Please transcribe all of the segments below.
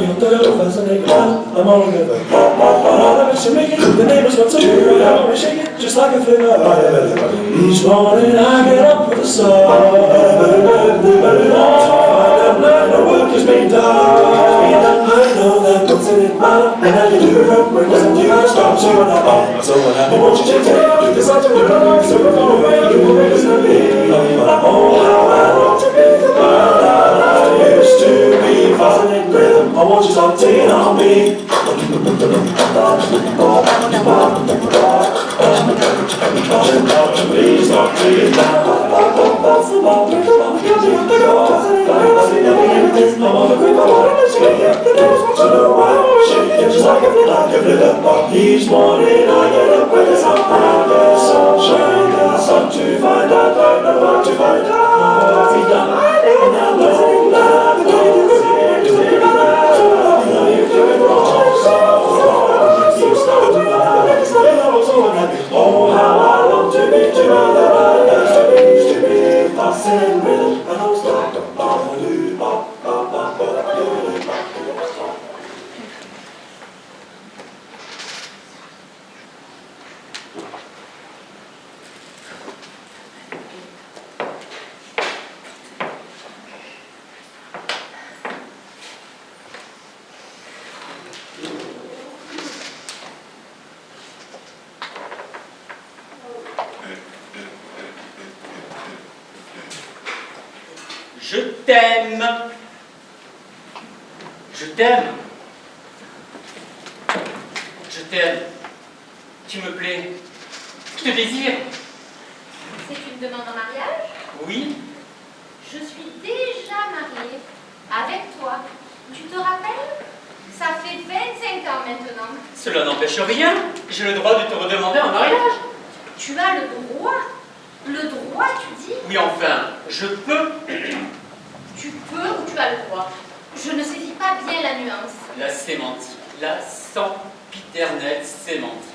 on dug up as a nigga. I'm on the river. I bet you make it. The neighbors want to do it. I wanna shake it just like a flicker. Each morning I get up with the sun. The work is being done. I know that what's in it, man. And how you do it, when doesn't you stop to run up? I'm so unhappy, won't you take it? Do this, I'll do it. So far away, you will make us happy. Oh, how I want to be the man I used to be. Fasten in rhythm, I want you stop taking on me. Please stop taking down. Each morning I get up with the sunshine, the sun to find out, I know what to find out. See, I know that the day is here. You're doing wrong, so you stop to oh, how I long to be together, I used to be fast and rhythm, and I'll stop. Je t'aime. Je t'aime. Je t'aime. Tu me plais. Je te désire. C'est une demande en mariage? Oui. Je suis déjà mariée. Avec toi. Tu te rappelles? Ça fait 25 ans maintenant. Cela n'empêche rien. J'ai le droit de te redemander en mariage. Tu as le droit. Le droit, tu dis? Oui, enfin, je peux. Tu peux ou tu as le droit? Je ne saisis pas bien la nuance. La sémantique. La sempiternelle sémantique.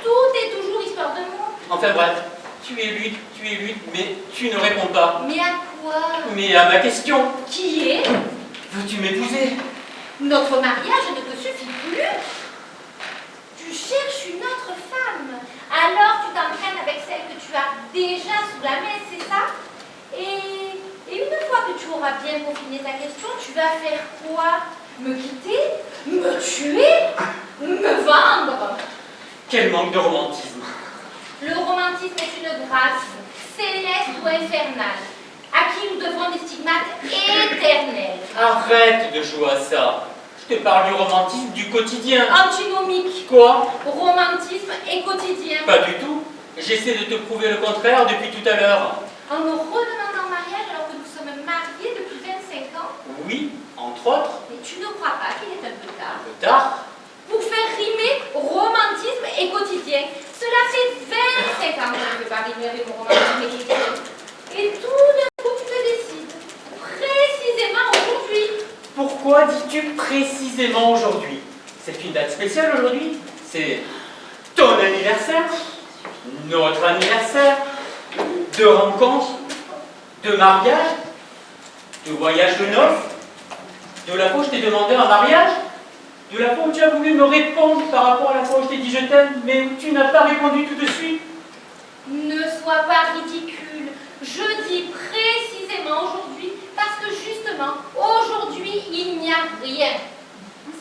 Tout est toujours histoire de mots. Enfin bref, tu éludes, mais tu ne réponds pas. Mais à quoi? Mais à ma question. Qui est? Veux-tu m'épouser? Notre mariage ne te suffit plus. Tu cherches une autre femme. Alors tu t'entraînes avec celle que tu as déjà sous la main, c'est ça? Et une fois que tu auras bien confiné ta question, tu vas faire quoi? Me quitter? Me tuer? Me vendre? Quel manque de romantisme. Le romantisme est une grâce, céleste ou infernale, à qui nous devons des stigmates éternels. Arrête de jouer à ça. Je te parle du romantisme du quotidien. Antinomique. Quoi? Romantisme et quotidien. Pas du tout. J'essaie de te prouver le contraire depuis tout à l'heure. En nous redemandant en mariage alors que nous sommes mariés depuis 25 ans? Oui, entre autres. Mais tu ne crois pas qu'il est un peu tard? Un peu tard. Pour faire rimer romantisme et quotidien. Cela fait 25 ans que je ne peux pas rimer avec mon romantisme et quotidien. Et tout d'un coup tu te décides. Précisément aujourd'hui. Pourquoi dis-tu précisément aujourd'hui? C'est une date spéciale aujourd'hui? C'est ton anniversaire? Notre anniversaire? De rencontres? De mariage? De voyage de noces? De la fois où je t'ai demandé un mariage? De la fois où tu as voulu me répondre par rapport à la fois où je t'ai dit je t'aime, mais où tu n'as pas répondu tout de suite? Ne sois pas ridicule. Je dis précisément aujourd'hui parce que justement, aujourd'hui, il n'y a rien.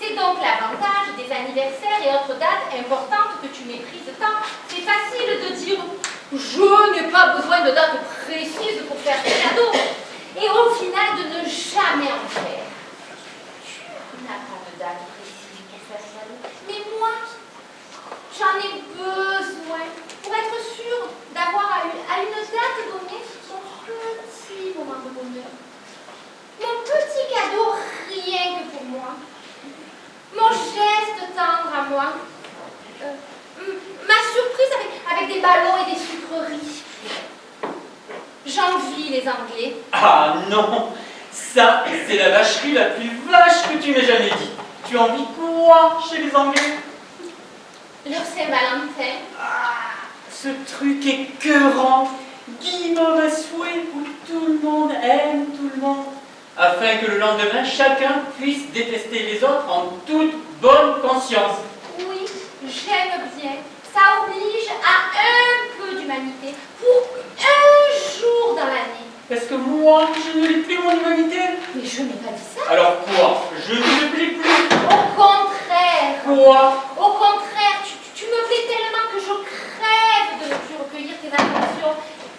C'est donc l'avantage des anniversaires et autres dates importantes que tu méprises tant. C'est facile de dire « je n'ai pas besoin de date précise pour faire des cadeaux » et au final de ne jamais en faire. Tu n'as pas de date précise pour faire des cadeaux, mais moi, j'en ai besoin pour être sûre d'avoir à une date donnée mon petit moment de bonheur. Mon petit cadeau rien que pour moi. Mon geste tendre à moi. Ma surprise avec des ballons et des sucreries. J'envie les Anglais. Ah non! Ça, c'est la vacherie la plus vache que tu m'aies jamais dit. Tu envies quoi chez les Anglais? Leur Saint-Valentin. Ah, ce truc écœurant, guimauve à souhait, où tout le monde aime tout le monde. afin que le lendemain, chacun puisse détester les autres en toute bonne conscience. Oui, j'aime bien. Ça oblige à un peu d'humanité pour un jour dans l'année. Est-ce que moi, je ne l'ai plus mon humanité? Mais je n'ai pas dit ça. Alors quoi? Je ne le plais plus. Au contraire. Quoi? Au contraire, tu me plais tellement que je crève de ne plus recueillir tes attentions,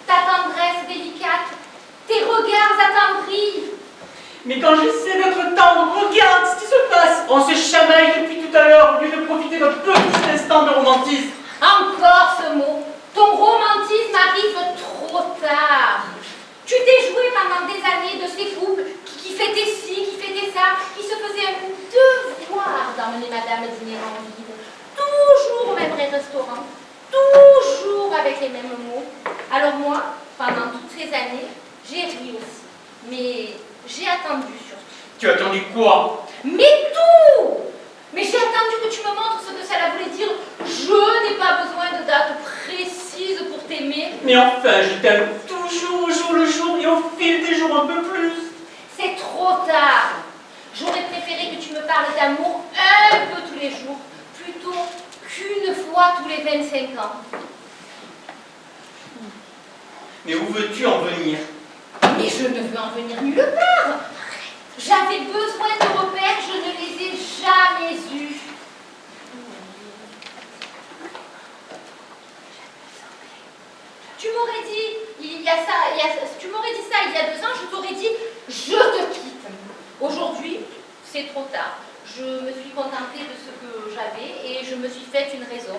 ta tendresse délicate, tes regards attendris. Mais quand j'essaie d'être tendre, regarde ce qui se passe. On se chamaille depuis tout à l'heure au lieu de profiter d'un petit instant de romantisme. Encore ce mot. Ton romantisme arrive trop tard. Tu t'es joué pendant des années de ces couples qui fêtaient ci, qui fêtaient ça, qui se faisaient un devoir d'emmener madame dîner en ville. Toujours au même restaurant, toujours avec les mêmes mots. Alors moi, pendant toutes ces années, j'ai ri aussi. Mais j'ai attendu surtout. Tu as attendu quoi? Mais tout! Mais j'ai attendu que tu me montres ce que cela voulait dire. Je n'ai pas besoin de date précise pour t'aimer. Mais enfin, je t'aime toujours au jour le jour et au fil des jours un peu plus. C'est trop tard. J'aurais préféré que tu me parles d'amour un peu tous les jours, plutôt qu'une fois tous les 25 ans. Mais où veux-tu en venir? Mais je ne veux en venir nulle part. J'avais besoin de repères, je ne les ai jamais eus. Tu m'aurais dit, tu m'aurais dit ça il y a 2 ans, je t'aurais dit, je te quitte. Aujourd'hui, c'est trop tard. Je me suis contentée de ce que j'avais et je me suis faite une raison.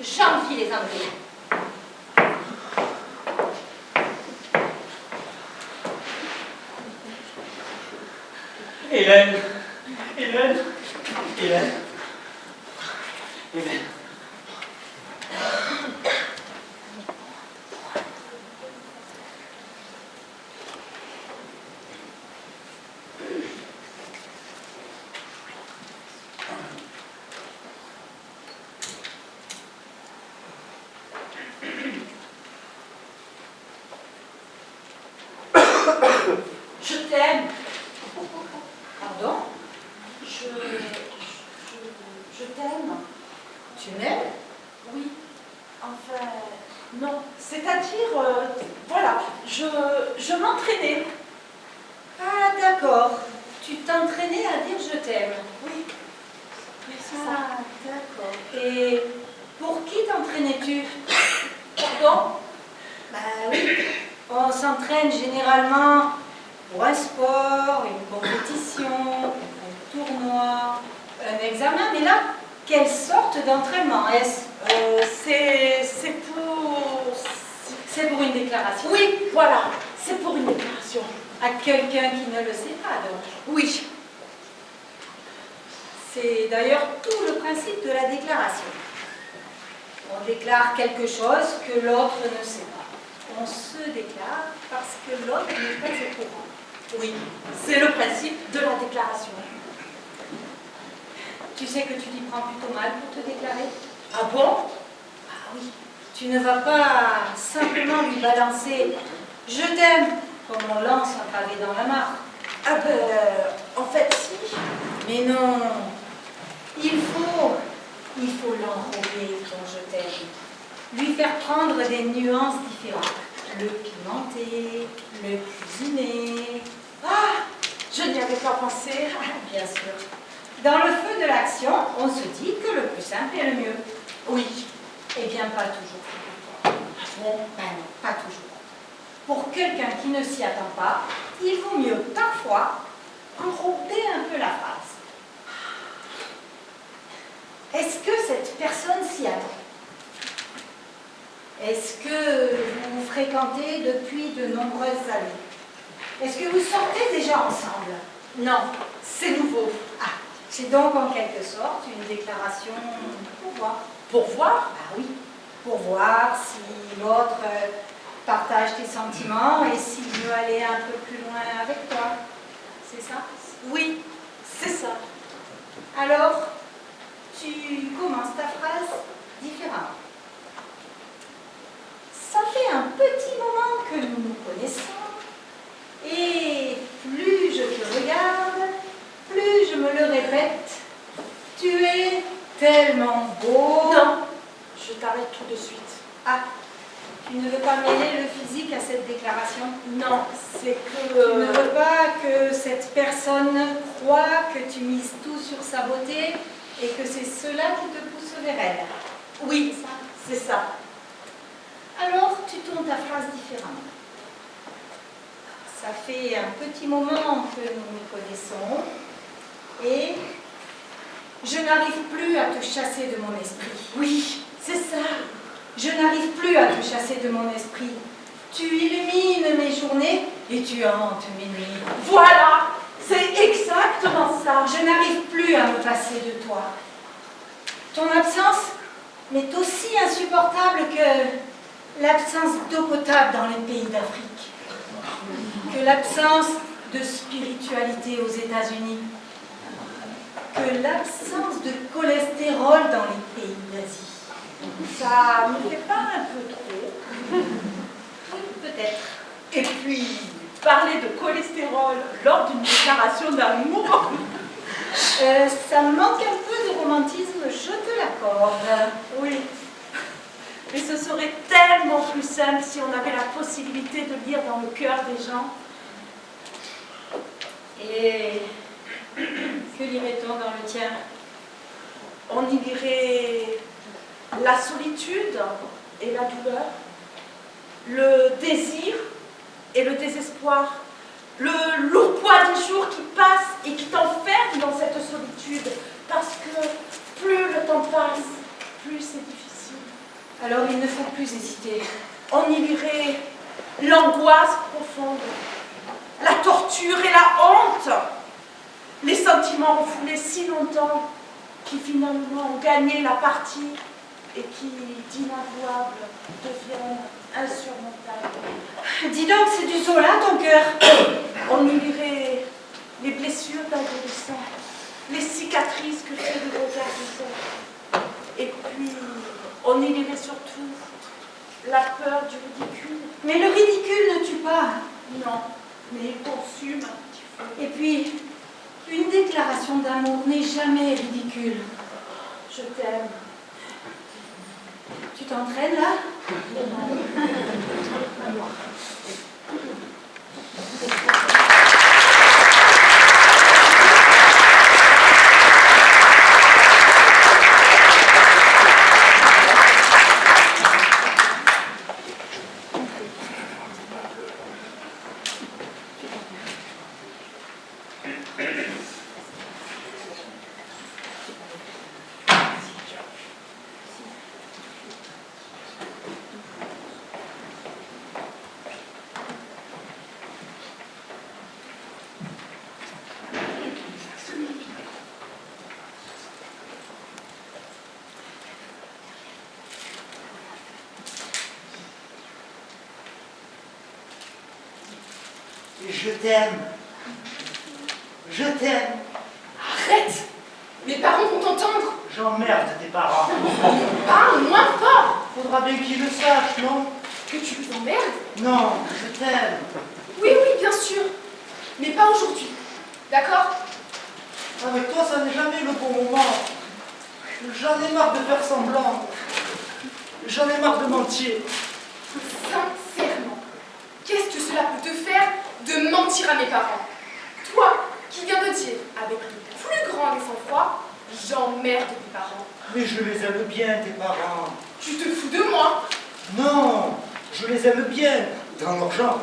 J'envie les Anglais. Hélène, Hélène, Hélène, Hélène. Je t'aime. Pardon? Je t'aime. Tu m'aimes? Oui. Enfin, non. C'est-à-dire, voilà, je m'entraînais. Ah, d'accord. Tu t'entraînais à dire je t'aime. Oui. Oui, c'est ça. Ah, d'accord. Et pour qui t'entraînais-tu? Pardon? Bah oui. On s'entraîne généralement pour un sport, une compétition, un tournoi, un examen. Mais là, quelle sorte d'entraînement est-ce? C'est pour une déclaration. Oui, voilà, c'est pour une déclaration. À quelqu'un qui ne le sait pas, donc. Oui. C'est d'ailleurs tout le principe de la déclaration. On déclare quelque chose que l'autre ne sait pas. On se déclare parce que l'autre n'est pas au courant. Oui, c'est le principe de la déclaration. Tu sais que tu t'y prends plutôt mal pour te déclarer? Ah bon? Ah oui. Tu ne vas pas simplement lui balancer « Je t'aime » comme on lance un pavé dans la mare. Ah ben, en fait, si. Mais non. Il faut l'enrober, ton « Je t'aime ». Lui faire prendre des nuances différentes. Le pimenter, le cuisiner. Ah, je n'y avais pas pensé. Bien sûr. Dans le feu de l'action, on se dit que le plus simple est le mieux. Oui. Eh bien, pas toujours. Bon, ben non, pas toujours. Pour quelqu'un qui ne s'y attend pas, il vaut mieux parfois enrober un peu la phrase. Est-ce que cette personne s'y attend? Est-ce que vous vous fréquentez depuis de nombreuses années? Est-ce que vous sortez déjà ensemble? Non, c'est nouveau. Ah, c'est donc en quelque sorte une déclaration pour voir. Pour voir? Ah oui, pour voir si l'autre partage tes sentiments et s'il veut aller un peu plus loin avec toi. C'est ça? Oui, c'est ça. Alors, tu commences ta phrase différemment. Ça fait un petit moment que nous nous connaissons et plus je me le répète, tu es tellement beau. Non, je t'arrête tout de suite. Ah, tu ne veux pas mêler le physique à cette déclaration? Non, c'est que... Tu ne veux pas que cette personne croie que tu mises tout sur sa beauté et que c'est cela qui te pousse vers elle? Oui, c'est ça. Alors, tu tournes ta phrase différemment. Ça fait un petit moment que nous nous connaissons et je n'arrive plus à te chasser de mon esprit. Oui, c'est ça. Je n'arrive plus à te chasser de mon esprit. Tu illumines mes journées et tu hantes mes nuits. Voilà, c'est exactement ça. Je n'arrive plus à me passer de toi. Ton absence m'est aussi insupportable que l'absence d'eau potable dans les pays d'Afrique, que l'absence de spiritualité aux États-Unis, que l'absence de cholestérol dans les pays d'Asie. Ça ne fait pas un peu trop? Oui, peut-être. Et puis, parler de cholestérol lors d'une déclaration d'amour? Ça me manque un peu de romantisme, je te l'accorde. Oui. Mais ce serait tellement plus simple si on avait la possibilité de lire dans le cœur des gens. Et que lirait-on dans le tien? On y lirait la solitude et la douleur, le désir et le désespoir, le lourd poids des jours qui passent et qui t'enferment dans cette solitude, parce que plus le temps passe, plus c'est difficile. Alors il ne faut plus hésiter. On y lirait l'angoisse profonde, la torture et la honte, les sentiments refoulés si longtemps qui finalement ont gagné la partie et qui, d'inavouables, deviennent insurmontables. Dis donc, c'est du Zola ton cœur. On y lirait les blessures d'adolescents, les cicatrices que fait le regard du temps. Et puis, on y lirait surtout la peur du ridicule. Mais le ridicule ne tue pas. Non, mais il consume un petit peu. Et puis, une déclaration d'amour n'est jamais ridicule. Je t'aime. Tu t'entraînes là? Je t'aime. Je t'aime. Arrête! Mes parents vont t'entendre! J'emmerde tes parents. Parle moins fort! Faudra bien qu'ils le sachent, non? Que tu les emmerdes? Non, je t'aime. Oui, oui, bien sûr! Mais pas aujourd'hui. D'accord? Avec toi, ça n'est jamais le bon moment. J'en ai marre de faire semblant. J'en ai marre de mentir. Sincèrement, qu'est-ce que cela peut te faire de mentir à mes parents? Toi, qui viens de dire avec le plus grand des sang-froid, j'emmerde tes parents. Mais je les aime bien, tes parents. Tu te fous de moi? Non, je les aime bien, dans leur genre.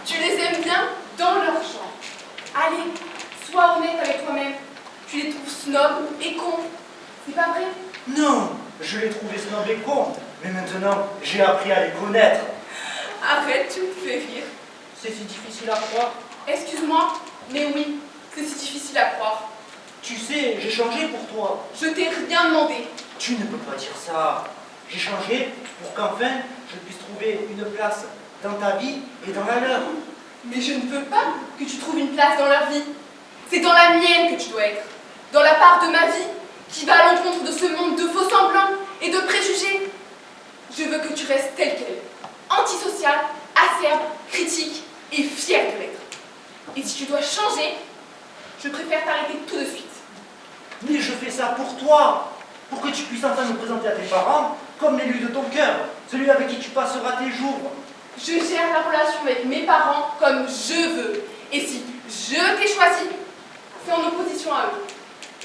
Tu les aimes bien dans leur genre. Allez, sois honnête avec toi-même. Tu les trouves snobs et cons. C'est pas vrai? Non, je les trouvais snobs et cons, mais maintenant, j'ai appris à les connaître. Arrête, tu me fais rire. C'est si difficile à croire. Excuse-moi, mais oui, c'est si difficile à croire. Tu sais, j'ai changé pour toi. Je t'ai rien demandé. Tu ne peux pas dire ça. J'ai changé pour qu'enfin, je puisse trouver une place dans ta vie et dans la leur. Mais je ne veux pas que tu trouves une place dans leur vie. C'est dans la mienne que tu dois être. Dans la part de ma vie qui va à l'encontre de ce monde de faux semblants et de préjugés. Je veux que tu restes telle qu'elle. Antisociale, acerbe, critique et fière de l'être. Et si tu dois changer, Je préfère t'arrêter tout de suite. Mais je fais ça pour toi, pour que tu puisses enfin nous présenter à tes parents comme l'élu de ton cœur, celui avec qui tu passeras tes jours. Je gère la relation avec mes parents comme je veux. Et si je t'ai choisi, c'est en opposition à eux.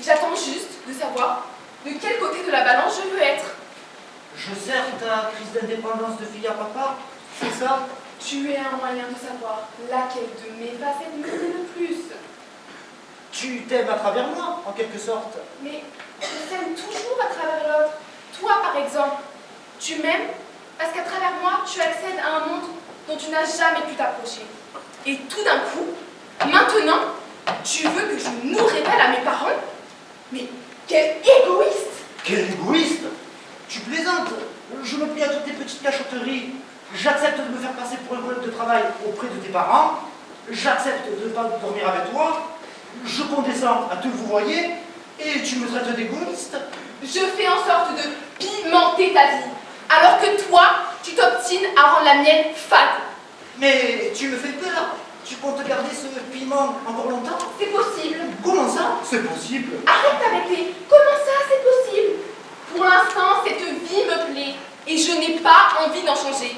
J'attends juste de savoir de quel côté de la balance je veux être. Je sers ta crise d'indépendance de fille à papa, c'est ça? Tu es un moyen de savoir laquelle de mes facettes me plaît le plus. Tu t'aimes à travers moi, en quelque sorte. Mais je t'aime toujours à travers l'autre. Toi, par exemple, tu m'aimes parce qu'à travers moi, tu accèdes à un monde dont tu n'as jamais pu t'approcher. Et tout d'un coup, maintenant, tu veux que je nous révèle à mes parents? Mais quel égoïste! Quel égoïste! Tu plaisantes. Je me plie à toutes tes petites cachotteries. J'accepte de me faire passer pour un collègue de travail auprès de tes parents. J'accepte de ne pas dormir avec toi. Je condescends à te vous voyez et tu me traites d'égoïste. Je fais en sorte de pimenter ta vie, alors que toi, tu t'obstines à rendre la mienne fade. Mais tu me fais peur. Tu comptes garder ce piment encore longtemps? C'est possible. Comment ça? C'est possible. Arrête d'arrêter. Comment ça, c'est possible? Pour l'instant, cette vie me plaît et je n'ai pas envie d'en changer.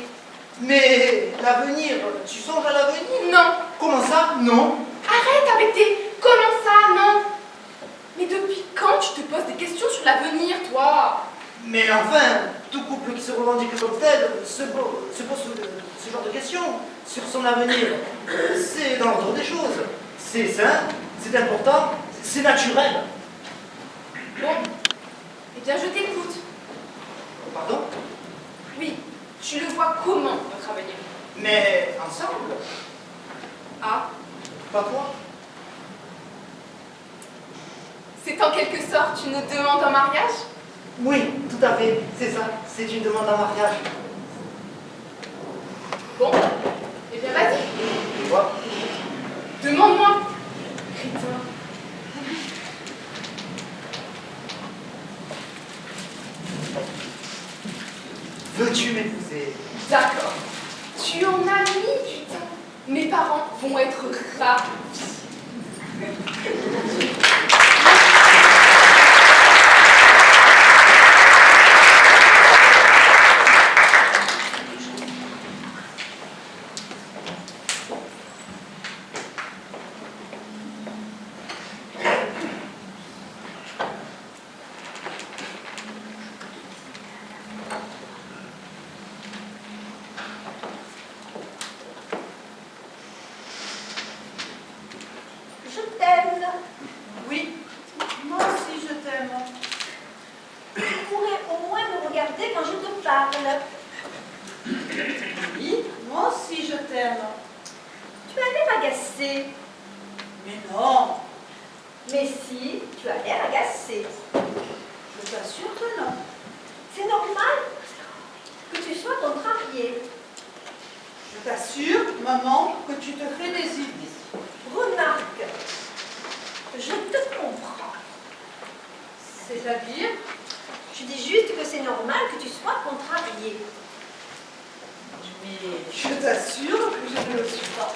Mais l'avenir, tu songes à l'avenir? Non. Comment ça? Non. Arrête avec tes « comment ça, non ?» Mais depuis quand tu te poses des questions sur l'avenir, toi? Mais enfin, tout couple qui se revendique comme tel se pose ce genre de questions sur son avenir. C'est dans l'ordre des choses. C'est sain, c'est important, c'est naturel. Bon. Eh bien, je t'écoute. Pardon? Oui, tu le vois comment, notre avenir? Mais ensemble? Ah, Pas toi? c'est en quelque sorte une demande en mariage? Oui, tout à fait, c'est ça. C'est une demande en mariage. Bon, eh bien vas-y, Quoi? demande-moi, crétin. Veux-tu m'épouser? D'accord, tu en as mis du temps. Mes parents vont être ravis. Je t'aime. Oui, moi aussi je t'aime. Tu pourrais au moins me regarder quand je te parle. Oui, moi aussi je t'aime. Tu as l'air agacée. Mais non. Mais si, tu as l'air agacée. Je t'assure que non. C'est normal que tu sois contrariée. Je t'assure, maman, que tu te fais des idées. Remarque, je te comprends. C'est-à-dire? Je dis juste que c'est normal que tu sois contrariée. Mais je t'assure que je ne le suis pas.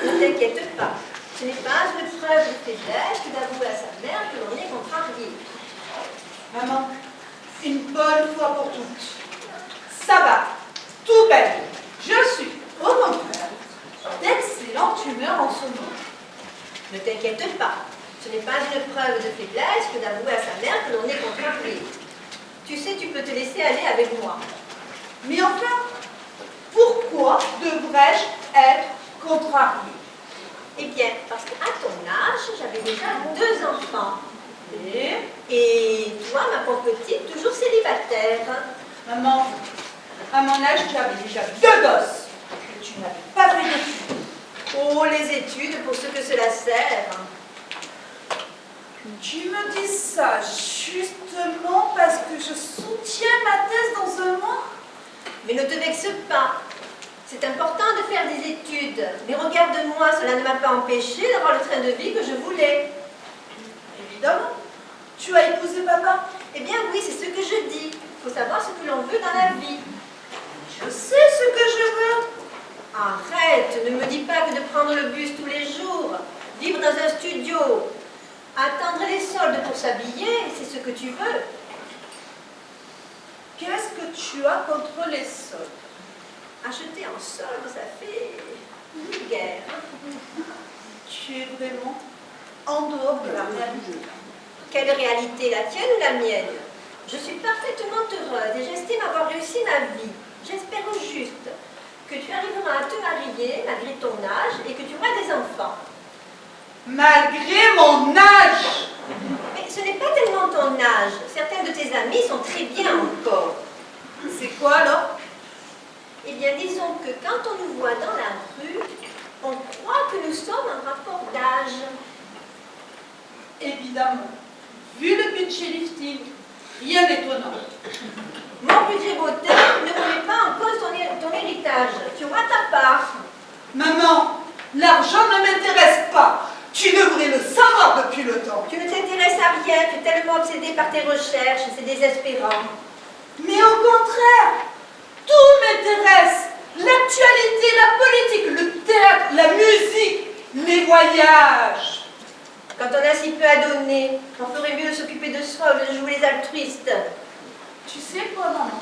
Ne t'inquiète pas. Ce n'est pas une preuve de faiblesse que d'avouer à sa mère que l'on est contrarié. Maman, une bonne fois pour toutes. Ça va, tout va bien. Je suis, au contraire, d'excellente humeur en ce moment. Ne t'inquiète pas. Ce n'est pas une preuve de faiblesse que d'avouer à sa mère que l'on est contrarié. Tu sais, tu peux te laisser aller avec moi. Mais enfin, pourquoi devrais-je être contrariée? Eh bien, parce qu'à ton âge, j'avais déjà 2 enfants. Et toi, ma pauvre petite, toujours célibataire. Maman, à mon âge, tu avais déjà 2 gosses. Et tu n'avais pas fait d'études. Oh, les études, pour ce que cela sert. Tu me dis ça justement parce que je soutiens ma thèse dans un mois? Mais ne te vexe pas. C'est important de faire des études. Mais regarde-moi, cela ne m'a pas empêché d'avoir le train de vie que je voulais. Évidemment. Tu as épousé papa? Eh bien oui, c'est ce que je dis. Il faut savoir ce que l'on veut dans la vie. Je sais ce que je veux. Arrête, ne me dis pas que de prendre le bus tous les jours, vivre dans un studio, Attendre les soldes pour s'habiller, c'est ce que tu veux. Qu'est-ce que tu as contre les soldes? Acheter en solde, ça fait vulgaire. Tu es vraiment en dehors de la réalité. Quelle réalité, la tienne ou la mienne? Je suis parfaitement heureuse et j'estime avoir réussi ma vie. J'espère au juste que tu arriveras à te marier malgré ton âge et que tu auras des enfants. Malgré mon âge! Mais ce n'est pas tellement ton âge. Certains de tes amis sont très bien encore. C'est quoi alors? Eh bien, disons que quand on nous voit dans la rue, on croit que nous sommes en rapport d'âge. Évidemment. Vu le budget lifting, rien d'étonnant. Mon budget beauté ne remet pas en cause ton héritage. Tu auras ta part. Maman, l'argent ne m'intéresse pas. Tu devrais le savoir depuis le temps. Tu ne t'intéresses à rien. Tu es tellement obsédé par tes recherches. C'est désespérant. Mais au contraire, tout m'intéresse. L'actualité, la politique, le théâtre, la musique, les voyages. Quand on a si peu à donner, on ferait mieux de s'occuper de soi au lieu de jouer les altruistes. Tu sais quoi, maman?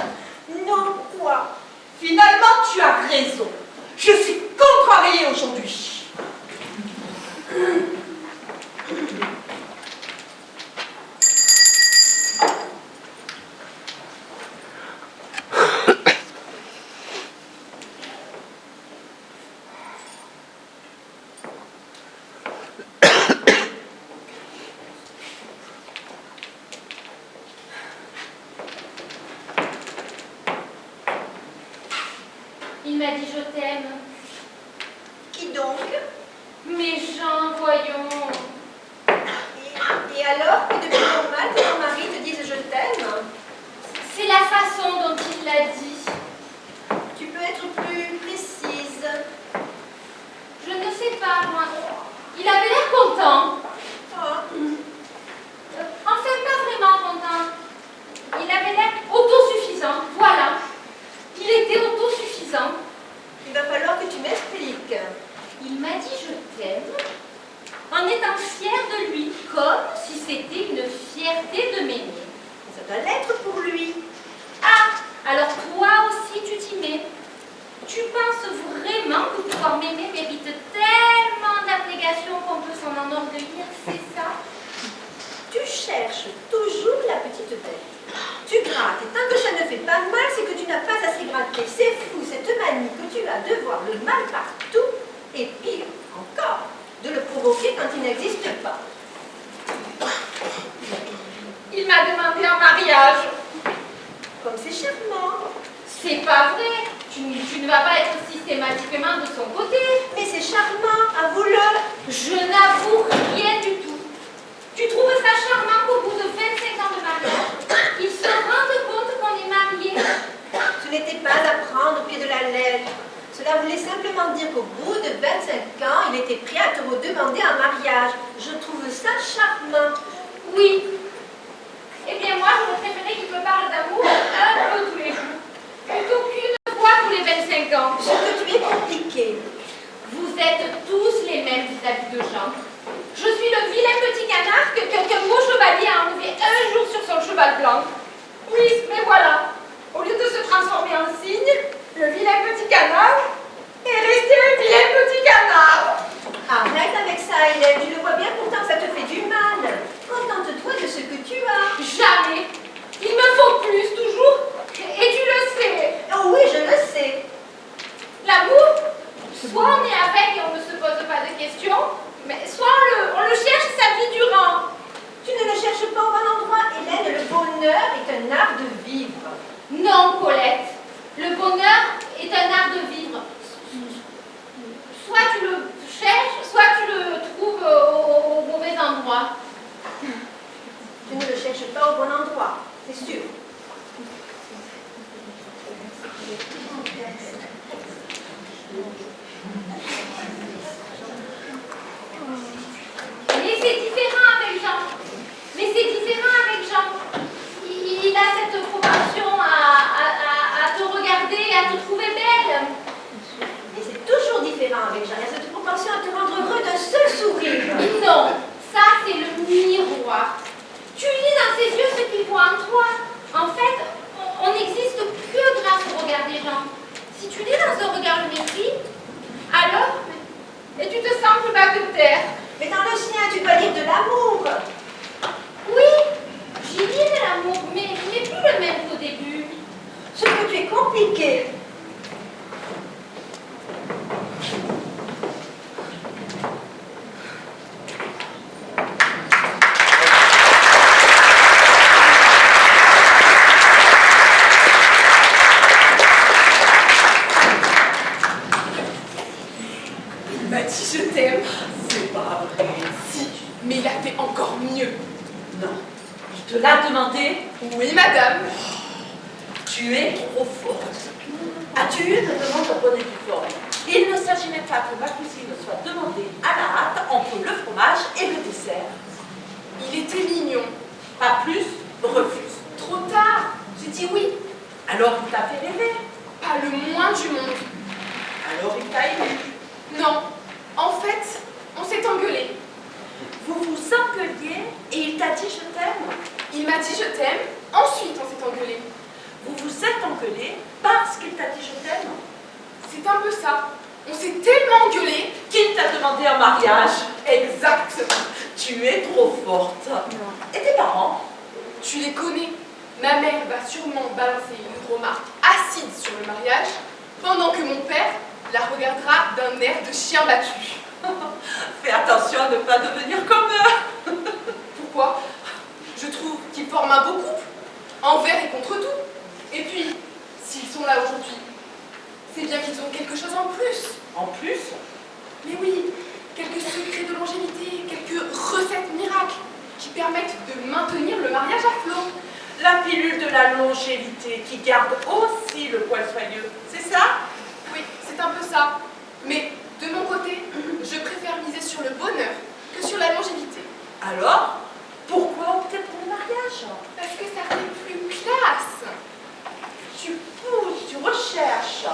Non, quoi? Finalement, tu as raison. Je suis contrariée aujourd'hui. Il m'a dit je t'aime. Qui donc? Mais Jean, voyons. Et alors, que depuis normal que ton mari te dise je t'aime? C'est la façon dont il l'a dit. Tu peux être plus précise. Je ne sais pas, moi. Il avait l'air content. Ah, Enfin, pas vraiment content. Il avait l'air autosuffisant. Voilà. Il était autosuffisant. il va falloir que tu m'expliques. Il m'a dit je t'aime en étant fier de lui, comme si c'était une fierté de m'aimer. Ça doit l'être pour lui. Ah, alors toi aussi tu t'y mets. Tu penses vraiment que pouvoir m'aimer mérite tellement d'abnégation qu'on peut s'en enorgueillir, c'est ça? Tu cherches toujours la petite bête. Tu grattes, et tant que ça ne fait pas mal, c'est que tu n'as pas assez gratté. C'est fou, cette manie que tu as de voir le mal partout, et pire encore, de le provoquer quand il n'existe pas. Il m'a demandé un mariage. Comme c'est charmant. C'est pas vrai. Tu ne vas pas être systématiquement de son côté. Mais c'est charmant, avoue-le. Je n'avoue rien du tout. Tu trouves ça charmant qu'au bout de 25 ans de mariage, ils se rendent compte qu'on est mariés? Ce n'était pas à prendre au pied de la lettre. Cela voulait simplement dire qu'au bout de 25 ans, il était prêt à te redemander un mariage. Je trouve ça charmant. Oui. Eh bien moi, j'aurais préféré qu'il me parle d'amour un peu tous les jours, plutôt qu'une fois tous les 25 ans. Ce que tu es compliqué. Vous êtes tous les mêmes vis-à-vis de Jean. Je suis le vilain petit canard que mon chevalier a enlevé un jour sur son cheval blanc. Oui, mais voilà. Au lieu de se transformer en cygne, le vilain petit canard est resté un vilain petit canard. Arrête avec ça, Hélène. Tu le vois bien, pourtant ça te fait du mal. Contente-toi de ce que tu as. Jamais. Il me faut plus, toujours. Et tu le sais. Oh oui, je le sais. L'amour, soit on est avec et on ne se pose pas de questions, mais soit on le cherche sa vie durant. Tu ne le cherches pas au bon endroit, Hélène. Le bonheur est un art de vivre. Non, Colette. Le bonheur est un art de vivre. Soit tu le cherches, soit tu le trouves au mauvais endroit. Tu ne le cherches pas au bon endroit, c'est sûr. Mais c'est différent avec Jean. Mais c'est différent avec Jean. Il a cette propension à te regarder, à te trouver belle. Mais c'est toujours différent avec Jean. Il y a cette propension à te rendre heureux d'un seul sourire. Non, ça c'est le mien. toi. En fait, on n'existe que grâce au regard des gens. Si tu lis dans un regard le mépris, alors, et tu te sens plus bas que de terre. Mais dans le sien, tu dois lire de l'amour. Oui, j'y lis de l'amour, mais il n'est plus le même qu'au début. Ce que tu es compliqué. Il m'a dit je t'aime. C'est pas vrai. Si, mais il a fait encore mieux. Non. Il te l'a demandé? Oui, madame. Tu es trop forte. As-tu eu une demande en bonne et due forme? Il ne s'agissait pas que ma cuisine soit demandée à la hâte entre le fromage et le dessert. Il était mignon. Pas plus, refuse. Trop tard. J'ai dit oui. Alors il t'a fait rêver. Pas le moins du monde. Alors il t'a ému. Non. En fait, on s'est engueulé. Vous vous engueuliez et il t'a dit je t'aime. Il m'a dit je t'aime. Ensuite, on s'est engueulé. Vous vous êtes engueulé parce qu'il t'a dit je t'aime. C'est un peu ça. On s'est tellement engueulé. Qu'il t'a demandé en mariage. Exactement. Tu es trop forte. Et tes parents? Tu les connais. Ma mère va sûrement balancer une remarque acide sur le mariage, pendant que mon père la regardera d'un air de chien battu. Fais attention à ne pas devenir comme eux. Pourquoi? Je trouve qu'ils forment un beau couple, envers et contre tout. Et puis, s'ils sont là aujourd'hui, c'est bien qu'ils ont quelque chose en plus. En plus, Mais oui, quelques secrets de longévité, quelques recettes miracles qui permettent de maintenir le mariage à flot. la pilule de la longévité qui garde aussi le poil soyeux, c'est ça? Oui, c'est un peu ça. Mais de mon côté, je préfère miser sur le bonheur que sur la longévité. Alors, pourquoi opter pour le mariage? Parce que ça fait plus classe. Tu pousses, tu recherches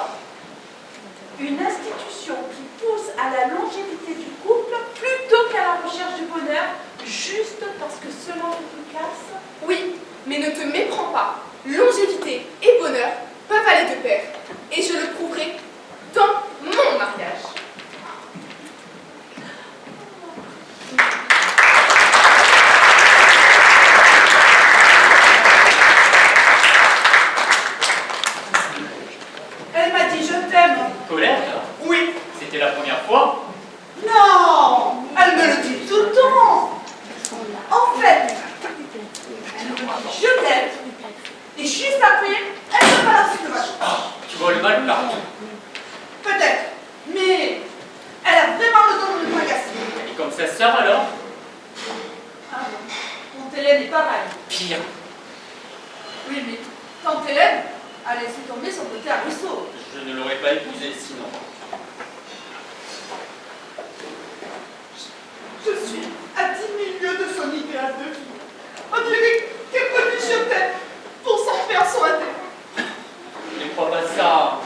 une institution qui pousse à la longévité du couple plutôt qu'à la recherche du bonheur, juste parce que cela fait plus classe? Oui, mais ne te méprends pas. Longévité et bonheur peuvent aller de pair. Et je le prouverai dans mon mariage. Elle m'a dit je t'aime. Colette, Oui. c'était la première fois. Non, elle me le dit tout le temps. En fait, je t'aime. Et juste après, elle me balance une vache. Tu vois le mal partout. Peut-être, mais elle a vraiment le don de me fracasser. Et comme sa sœur alors? Ah bon, tante Hélène est pareille. Pire. Oui, mais tante Hélène a laissé tomber son côté à Rousseau. Je ne l'aurais pas épousée sinon. Je suis à 10 000 lieues de son idéal de vie. On dirait qu'elle me dit je t'aime pour s'en faire son terre. Ne crois pas ça.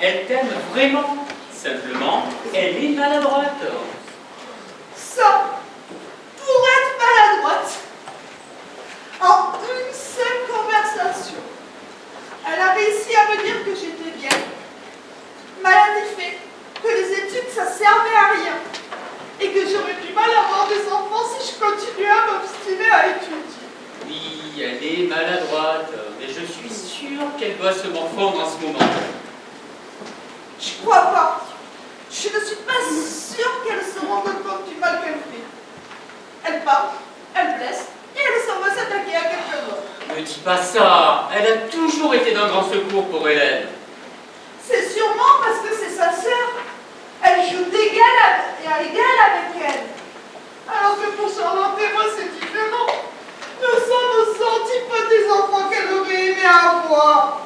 Elle t'aime vraiment. Simplement, elle est maladroite. Ça, pour être maladroite, en une seule conversation, elle a réussi à me dire que j'étais bien. Maladie fait que les études ça servait à rien et que j'aurais du mal à avoir des enfants si je continuais à m'obstiner à étudier. Oui, elle est maladroite. Mais je suis sûre qu'elle doit se morfondre en ce moment. Je crois pas. Je ne suis pas sûre qu'elle se rende compte du mal qu'elle fait. Elle parle, elle blesse et elle s'en va s'attaquer à quelqu'un d'autre. Ne dis pas ça. Elle a toujours été d'un grand secours pour Hélène. C'est sûrement parce que c'est sa sœur. Elle joue d'égal à égal avec elle. Alors que pour Charlotte et moi, c'est différent. Nous sommes aux antipodes des enfants qu'elle aurait aimé avoir.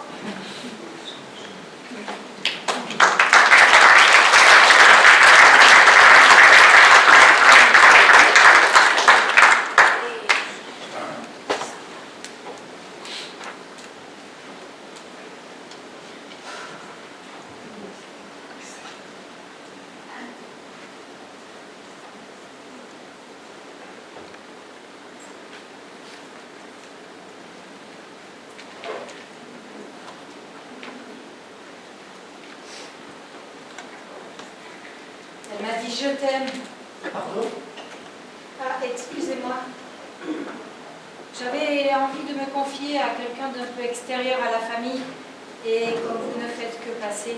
dit je t'aime. Pardon? Ah, excusez-moi. J'avais envie de me confier à quelqu'un d'un peu extérieur à la famille. Et comme vous ne faites que passer.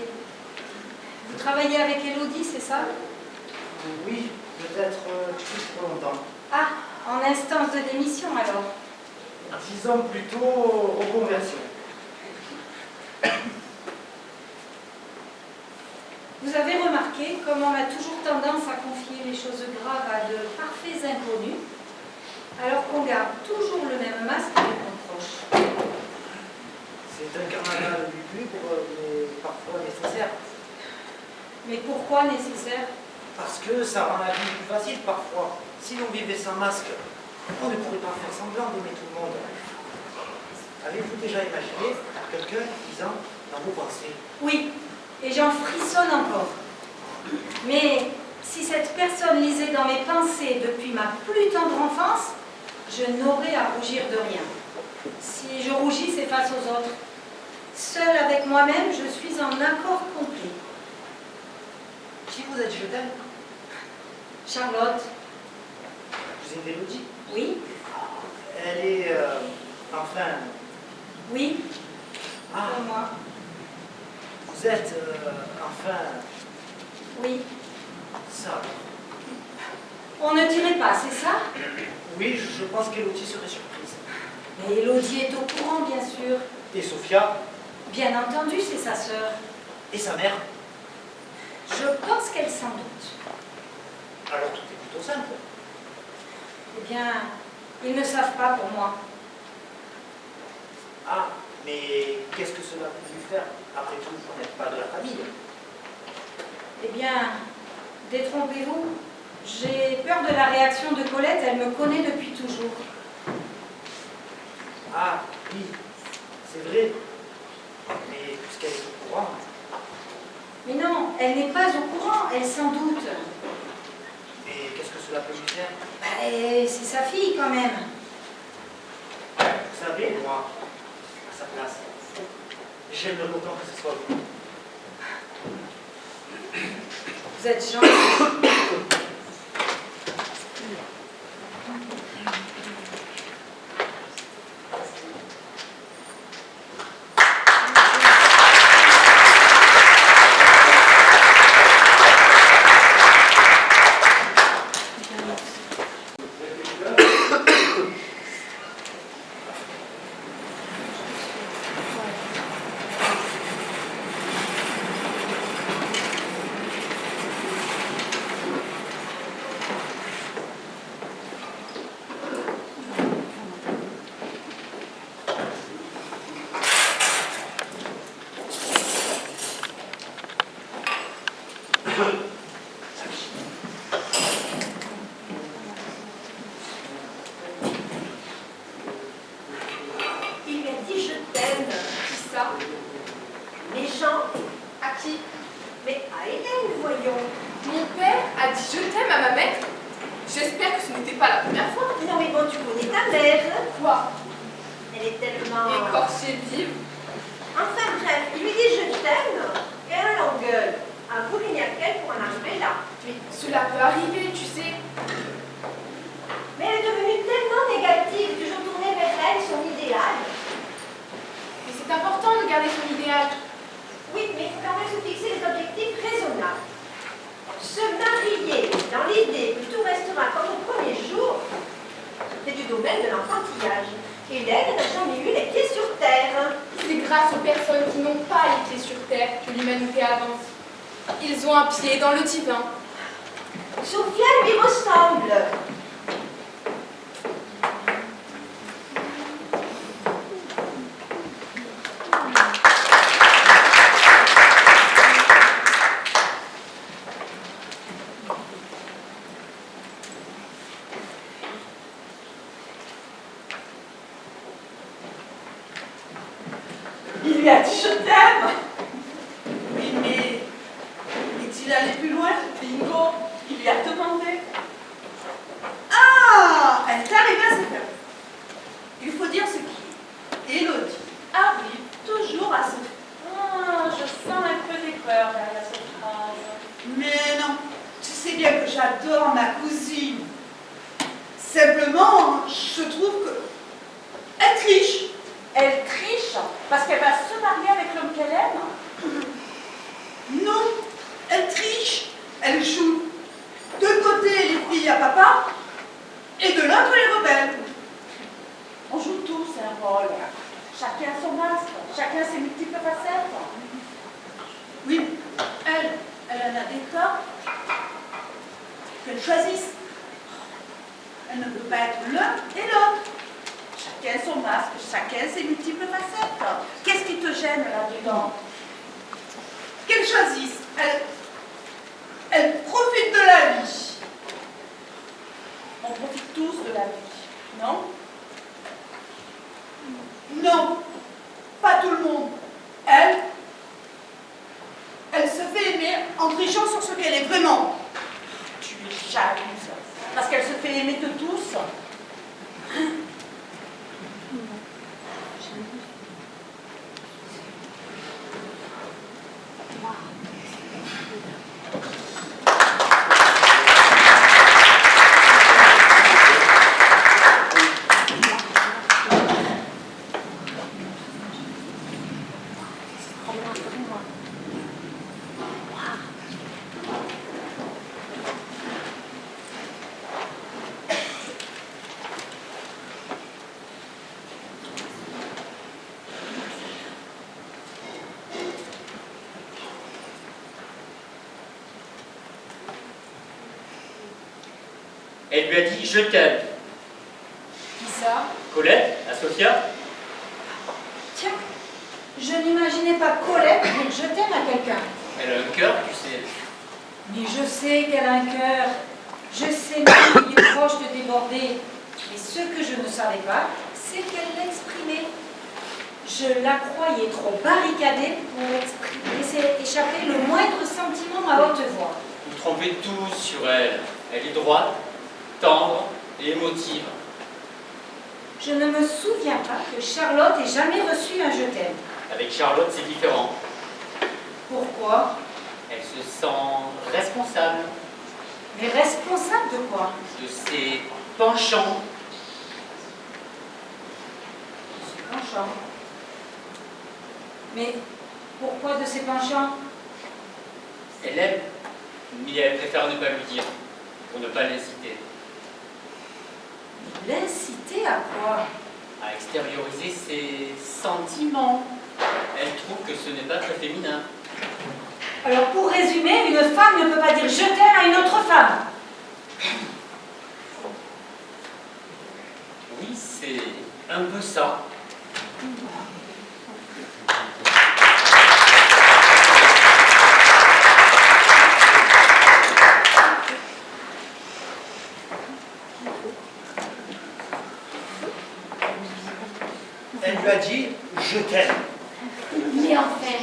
Vous travaillez avec Élodie, c'est ça? Oui, peut-être plus trop longtemps. Ah, en instance de démission alors. Disons plutôt reconversion. Vous avez remarqué comme on a toujours tendance à confier les choses graves à de parfaits inconnus, alors qu'on garde toujours le même masque et qu'on proche. C'est un carnaval lugubre, mais parfois nécessaire. Mais pourquoi nécessaire? Parce que ça rend la vie plus facile parfois. Si l'on vivait sans masque, on ne pourrait pas faire semblant d'aimer tout le monde. Avez-vous déjà imaginé quelqu'un disant dans vos pensées? Oui, et j'en frissonne encore. Mais si cette personne lisait dans mes pensées depuis ma plus tendre enfance, je n'aurais à rougir de rien. Si je rougis, c'est face aux autres. Seule avec moi-même, je suis en accord complet. Qui vous a dit je t'aime? Charlotte, Vous êtes Élodie? oui, Elle est, enfin... oui, Ah, pour moi, vous êtes, enfin... oui. Ça. On ne dirait pas, c'est ça? Oui, je pense qu'Élodie serait surprise. Mais Élodie est au courant, bien sûr. Et Sophia? Bien entendu, c'est sa sœur. Et sa mère? Je pense qu'elle s'en doute. Alors tout est plutôt simple. Eh bien, ils ne savent pas pour moi. Ah, mais qu'est-ce que cela peut lui faire? Après tout, vous n'êtes pas de la famille. Eh bien, détrompez-vous. J'ai peur de la réaction de Colette, elle me connaît depuis toujours. Ah, oui, c'est vrai. Mais puisqu'elle est au courant... Mais non, elle n'est pas au courant, elle s'en doute. Mais qu'est-ce que cela peut lui faire? Bah, c'est sa fille quand même. Vous savez, moi, à sa place, j'aimerais autant que ce soit vous. Vous êtes gentil. Il lui a dit je t'aime. Qui ça? Méchant. À qui? Mais à Hélène, voyons. Mon père a dit je t'aime à ma mère? J'espère que ce n'était pas la première fois. Non mais bon, tu connais ta mère. Quoi? Elle est tellement... Écorchée vive. Enfin bref, il lui dit je t'aime. Et elle l'engueule. Un vous qu'il n'y a qu'elle pour en arriver là. Mais cela peut arriver, tu sais. Mais elle est devenue tellement négative, toujours tournée vers elle, son idéal. Mais c'est important de garder son idéal. Oui, mais il faut quand même se fixer des objectifs raisonnables. Se marier dans l'idée que tout restera comme au premier jour, c'est du domaine de l'enfantillage. Hélène n'a jamais eu les pieds sur terre. C'est grâce aux personnes qui n'ont pas les pieds sur terre que l'humanité avance. Ils ont un pied dans le divin. Sophia lui ressemble. Il lui a dit je t'aime. Oui, mais est-il allé plus loin? Bingo, il lui a demandé. Ah, elle est arrivée à se faire. Il faut dire ce qui est. Élodie arrive toujours à se faire. Ah, je sens un peu d'aigreur derrière cette phrase. Mais non, tu sais j'adore ma cousine. Simplement, je trouve que elle triche. Elle triche parce qu'elle va se marier avec l'homme qu'elle aime. Non, elle triche. Elle joue d'un côté les filles à papa et de l'autre les rebelles. On joue tous un rôle. Chacun son masque, chacun ses multiples facettes. Oui, elle en a des torts. Qu'elle choisisse. Elle ne peut pas être l'un et l'autre. Chacun son masque, chacun ses multiples facettes. Qu'est-ce qui te gêne là-dedans? Qu'elle choisisse. Elle profite de la vie. On profite tous de la vie, non? Non, pas tout le monde. Elle se fait aimer en trichant sur ce qu'elle est vraiment. Tu es jalouse, parce qu'elle se fait aimer de tous. Elle lui a dit « Je t'aime ». Qui ça? Colette, à Sophia. Tiens, je n'imaginais pas Colette dire je t'aime à quelqu'un. Elle a un cœur, tu sais. Mais je sais qu'elle a un cœur. Je sais même qu'il est proche de déborder. Mais ce que je ne savais pas, c'est qu'elle l'exprimait. Je la croyais trop barricadée pour laisser échapper le moindre sentiment à haute voix. Vous trompez tous sur elle. Elle est droite, tendre et émotive. Je ne me souviens pas que Charlotte ait jamais reçu un je t'aime. Avec Charlotte, c'est différent. Pourquoi? Elle se sent responsable Mais responsable de quoi? de ses penchants. Penchant. Mais pourquoi de ses penchants? Elle aime, mais elle préfère ne pas lui dire, pour ne pas l'inciter. L'inciter à quoi? À extérioriser ses sentiments. Elle trouve que ce n'est pas très féminin. Alors pour résumer, une femme ne peut pas dire je t'aime à une autre femme. Oui, c'est un peu ça. Elle lui a dit « Je t'aime ». Mais enfin,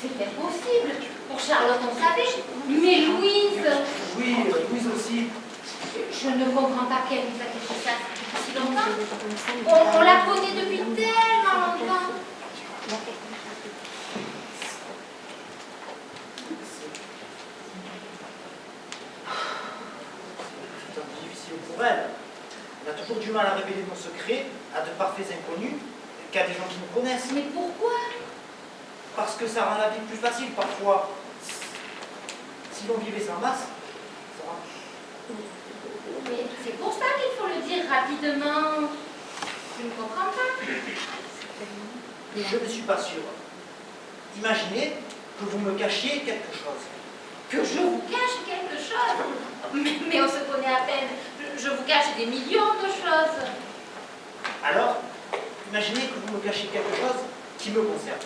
c'était possible. Pour Charlotte, on savait. Mais Louise, Oui, Louise aussi. je ne comprends pas qu'elle nous a caché ça depuis si longtemps. On la connaît depuis tellement longtemps. C'est un peu difficile pour elle. Elle a toujours du mal à révéler nos secrets à de parfaits inconnus qu'à des gens qui nous connaissent. Mais pourquoi? Parce que ça rend la vie plus facile parfois. Si l'on vivait sans masse, ça rend... Mais c'est pour ça qu'il faut le dire rapidement. Je ne comprends pas. Je ne suis pas sûr. Imaginez que vous me cachiez quelque chose. Que je vous cache quelque chose? Mais on se connaît à peine. Je vous cache des millions de choses. Alors, imaginez que vous me cachiez quelque chose qui me concerne.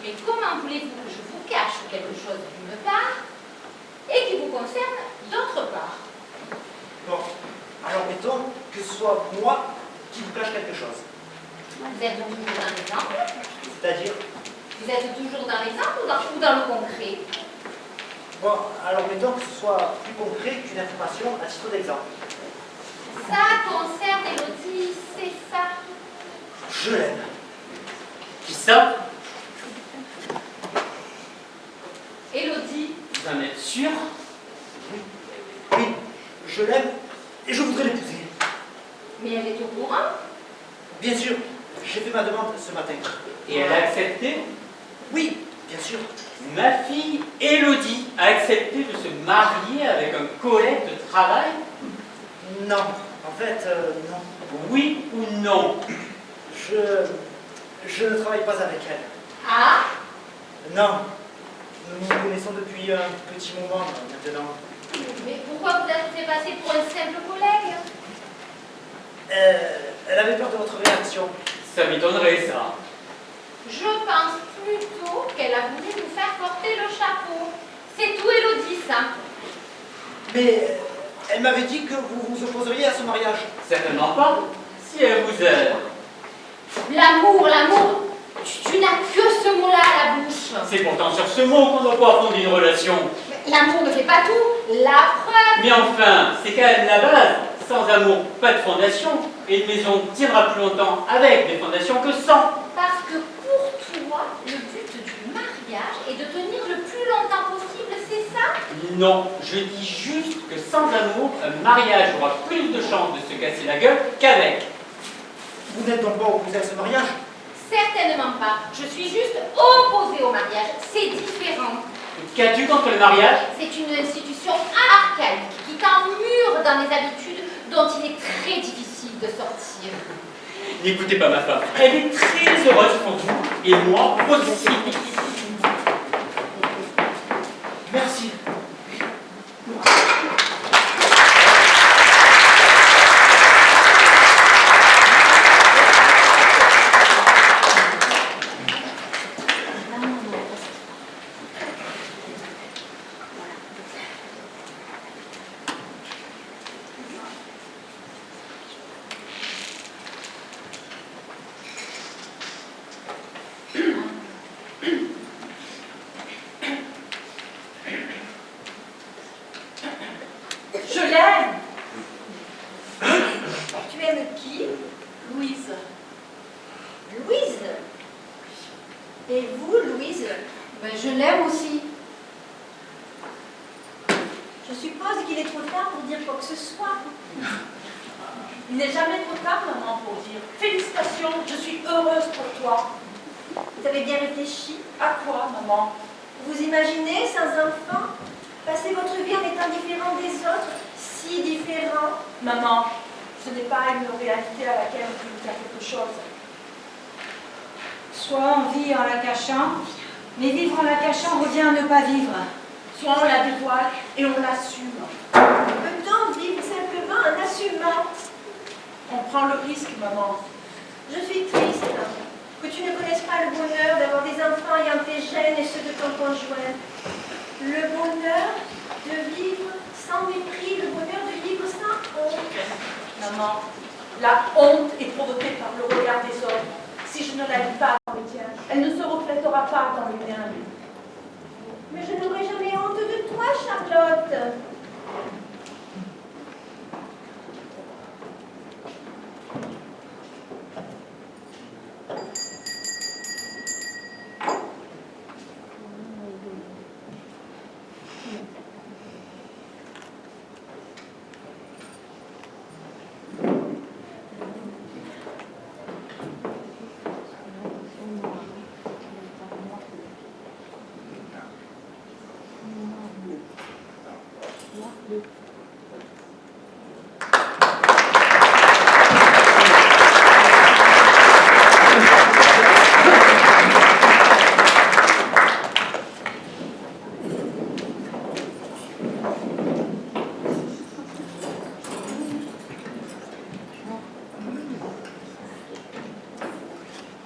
Mais comment voulez-vous que je vous cache quelque chose d'une part et qui vous concerne d'autre part? Bon, alors mettons que ce soit moi qui vous cache quelque chose. Vous êtes toujours dans l'exemple? C'est-à-dire, Vous êtes toujours dans l'exemple ou dans le concret? bon, alors mettons que ce soit plus concret qu'une information à titre d'exemple. Ça concerne Élodie, c'est ça? Je l'aime. Qui ça? Élodie, Vous en êtes sûr? je l'aime et je voudrais l'épouser. Mais elle est au courant? Bien sûr, j'ai fait ma demande ce matin. Et elle a accepté? Oui, bien sûr. Ma fille, Élodie, a accepté de se marier avec un collègue de travail? Non, en fait, non. Oui ou non? Je ne travaille pas avec elle. Ah? Non. Nous nous connaissons depuis un petit moment maintenant. Mais pourquoi vous êtes fait passer pour un simple collègue? Elle avait peur de votre réaction. Ça m'étonnerait, ça. Je pense plutôt qu'elle a voulu vous faire porter le chapeau. C'est tout, Élodie, ça. Mais elle m'avait dit que vous vous opposeriez à ce mariage. Certainement pas, si elle vous aime. L'amour, l'amour. Tu n'as que ce mot-là à la bouche. C'est pourtant sur ce mot qu'on doit pouvoir fonder une relation. Mais l'amour ne fait pas tout. La preuve. Mais enfin, c'est quand même la base. Sans amour, pas de fondation. Et une maison tiendra plus longtemps avec des fondations que sans. Parce que pour toi, le but du mariage est de tenir le plus longtemps possible, c'est ça? Non, je dis juste que sans amour, un mariage aura plus de chances de se casser la gueule qu'avec. Vous n'êtes donc pas opposé à ce mariage? Certainement pas. Je suis juste opposée au mariage. C'est différent. Qu'as-tu contre le mariage? C'est une institution archaïque qui t'emmure dans les habitudes dont il est très difficile de sortir. N'écoutez pas ma femme, elle est très heureuse pour vous, et moi aussi. Merci. Je l'aime. Tu aimes qui? Louise. Louise. Et vous, Louise? Ben, je l'aime aussi. Je suppose qu'il est trop tard pour dire quoi que ce soit. Il n'est jamais trop tard, maman, pour dire félicitations, je suis heureuse pour toi. Vous avez bien réfléchi? À quoi, maman? Vous imaginez, sans enfant, passer votre vie en étant différent des autres, si différent? Maman, ce n'est pas une réalité à laquelle on peut faire quelque chose. Soit on vit en la cachant, mais vivre en la cachant revient à ne pas vivre. Soit on la dévoile et on l'assume. Peut-on vivre simplement en assumant? On prend le risque, maman. Je suis triste que tu ne connaisses pas le bonheur d'avoir des enfants ayant tes gènes et ceux de ton conjoint. Le bonheur de vivre sans mépris, le bonheur de vivre sans honte. Maman, la honte est provoquée par le regard des autres. Si je ne la lis pas dans le tien, elle ne se reflètera pas dans le mien. Mais je n'aurai jamais honte de toi, Charlotte.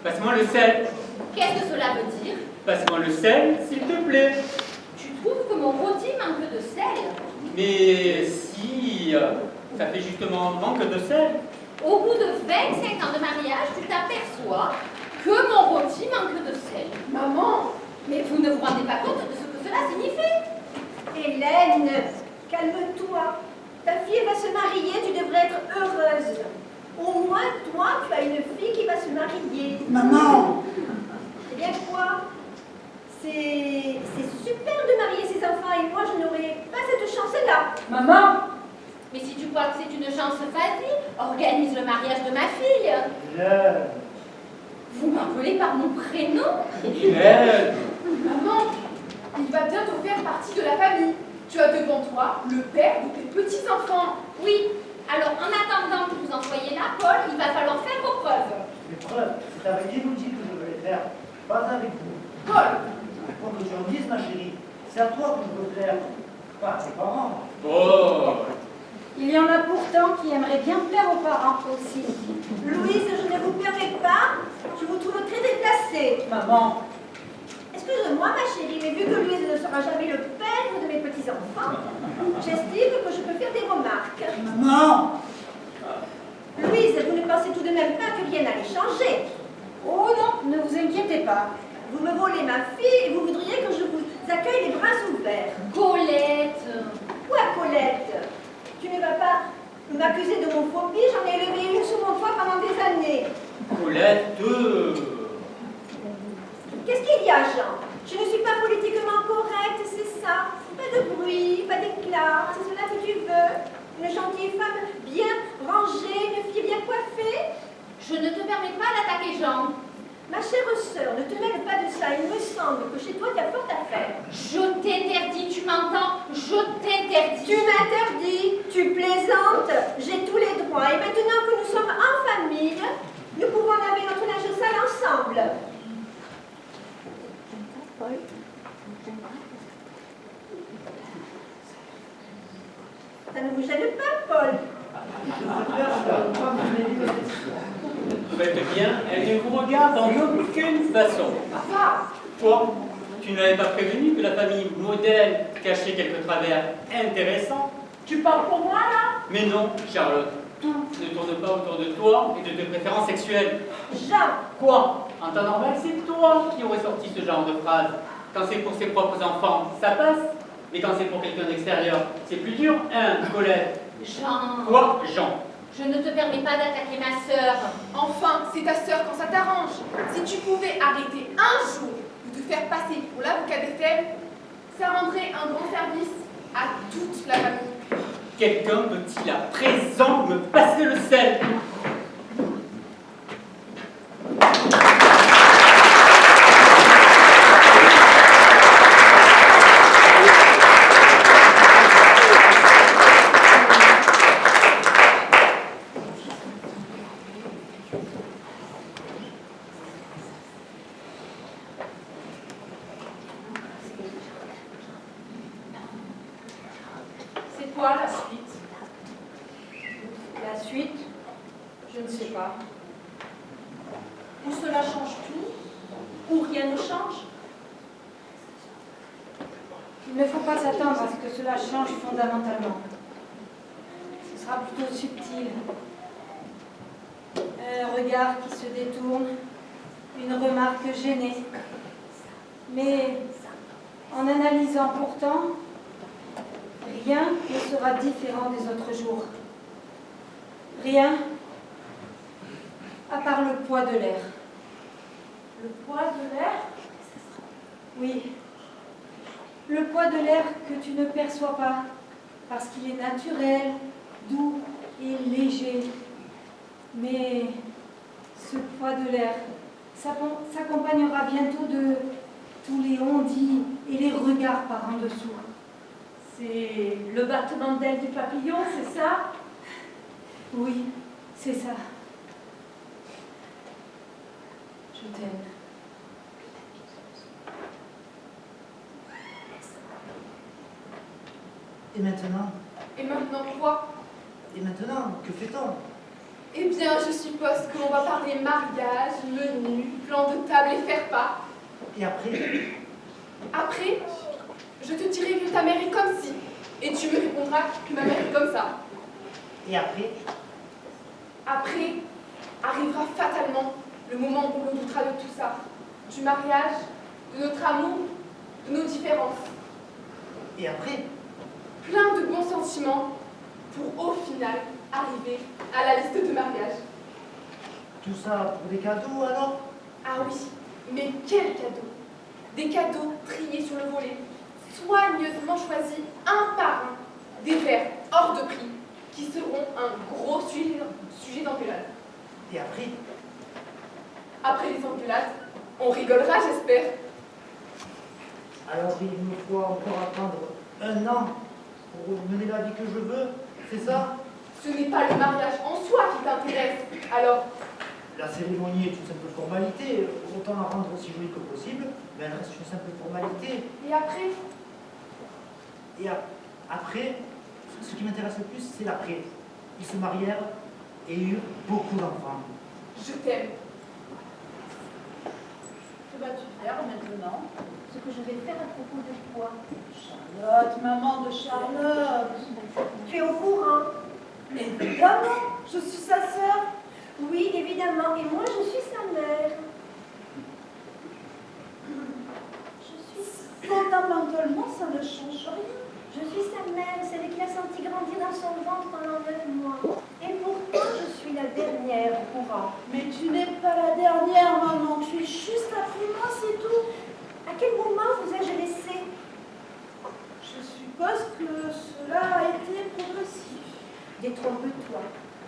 Passe-moi le sel. Qu'est-ce que cela veut dire? Passe-moi le sel, s'il te plaît. Tu trouves que mon rôti manque de sel? Mais si, ça fait justement manque de sel. Au bout de 25 ans de mariage, tu t'aperçois que mon rôti manque de sel. Maman, Mais vous ne vous rendez pas compte de ce que cela signifie? Hélène, calme-toi. Ta fille va se marier, tu devrais être heureuse. Au moins, toi, tu as une fille qui va se marier. Maman! Eh bien quoi? C'est super de marier ses enfants et moi, je n'aurais pas cette chance-là. maman, Mais si tu crois que c'est une chance, vas-y, organise le mariage de ma fille. Hélène. Vous m'appelez par mon prénom? Hélène. Maman, il va bientôt faire partie de la famille. Tu as devant toi le père de tes petits-enfants. Oui, alors en attendant que vous en soyez là, Paul, il va falloir faire vos preuves. Les preuves, c'est avec Élodie que je veux les faire, pas avec vous. Paul, Pour que tu en dises, ma chérie, c'est à toi que je veux plaire, pas à tes parents. Oh. Il y en a pourtant qui aimeraient bien plaire aux parents aussi. Louise, je ne vous permets pas. Je vous trouve très déplacée. Maman, Excuse-moi, ma chérie, mais vu que Louise ne sera jamais le père de mes petits-enfants, j'estime que je peux faire des remarques. Maman! Louise, vous ne pensez tout de même pas que rien n'allait changer? oh non, ne vous inquiétez pas. Vous me volez ma fille et vous voudriez que je vous accueille les bras ouverts. Colette. Quoi, Colette? Tu ne vas pas m'accuser d'homophobie, j'en ai élevé une sur mon toit pendant des années. Colette. Qu'est-ce qu'il y a, Jean? Je ne suis pas politiquement correcte, c'est ça. Pas de bruit, pas d'éclat, c'est cela que tu veux. Une gentille femme bien rangée, une fille bien coiffée. Je ne te permets pas d'attaquer Jean. Ma chère sœur, ne te mêle pas de ça. Il me semble que chez toi, tu as fort à faire. Je t'interdis, tu m'entends? Je t'interdis. Tu m'interdis, tu plaisantes, j'ai tous les droits. Et maintenant que nous sommes en famille, nous pouvons laver notre linge sale ensemble. Ça ne vous gêne pas, Paul? Je préfère ne pas me mêler de cette histoire. Faites bien, elle ne vous regarde en aucune façon. papa, Toi, tu n'avais pas prévenu que la famille modèle cachait quelques travers intéressants? Tu parles pour moi, là? Mais non, Charlotte, tout ne tourne pas autour de toi et de tes préférences sexuelles. Jean, Quoi? En temps normal, c'est toi qui aurais sorti ce genre de phrase. Quand c'est pour ses propres enfants, ça passe. Mais quand c'est pour quelqu'un d'extérieur, c'est plus dur, hein, Colette? Jean. Quoi, Jean? Je ne te permets pas d'attaquer ma sœur. enfin, c'est ta sœur quand ça t'arrange. Si tu pouvais arrêter un jour de te faire passer pour l'avocat des faibles, ça rendrait un grand service à toute la famille. Quelqu'un peut-il à présent me passer le sel? c'est quoi la suite? La suite? Je ne sais pas. ou cela change tout, ou rien ne change. Il ne faut pas s'attendre à ce que cela change fondamentalement. Ce sera plutôt subtil. Un regard qui se détourne, une remarque gênée. Mais en analysant pourtant, rien ne sera différent des autres jours. Rien, à part le poids de l'air. Le poids de l'air? Oui, le poids de l'air que tu ne perçois pas, parce qu'il est naturel, doux et léger. Mais ce poids de l'air s'accompagnera bientôt de tous les on-dit et les regards par en dessous. C'est le battement d'ailes du papillon, c'est ça? Oui, c'est ça. Je t'aime. Et maintenant? Et maintenant quoi? Et maintenant, que fait-on? Eh bien, je suppose que l'on va parler mariage, menu, plan de table et faire part. Et après? Après, je te dirai que ta mère est comme ci, et tu me répondras que ma mère est comme ça. Et après? Après, arrivera fatalement le moment où l'on doutera de tout ça, du mariage, de notre amour, de nos différences. Et après? Plein de bons sentiments pour au final arriver à la liste de mariage. Tout ça pour des cadeaux alors? Ah oui, mais quels cadeaux! Des cadeaux triés sur le volet, soigneusement choisis un par un, des verres hors de prix, qui seront un gros sujet d'engueulade. Et après, Après les engueulades, on rigolera, j'espère. alors il me faut encore attendre 1 an pour mener la vie que je veux, c'est ça? Ce n'est pas le mariage en soi qui t'intéresse. Alors, La cérémonie est une simple formalité, autant la rendre aussi jolie que possible, mais elle reste une simple formalité. et après, Et après, ce qui m'intéresse le plus, c'est l'après. Ils se marièrent et eurent beaucoup d'enfants. je t'aime. Que vas-tu faire maintenant? Ce que je vais faire à propos de quoi? Charlotte, maman de Charlotte. Tu es au courant? Évidemment, je suis sa sœur. Oui, évidemment. Et moi, je suis sa mère. Je suis... Fondamentalement, ça ne change rien. Je suis sa mère, celle qui a senti grandir dans son ventre pendant 9 mois. Et pourtant, je suis la dernière au courant. Mais tu n'es pas la dernière, maman. Tu es juste après moi, c'est tout. À quel moment vous ai-je laissé? Je suppose que cela a été progressif. Détrompe-toi.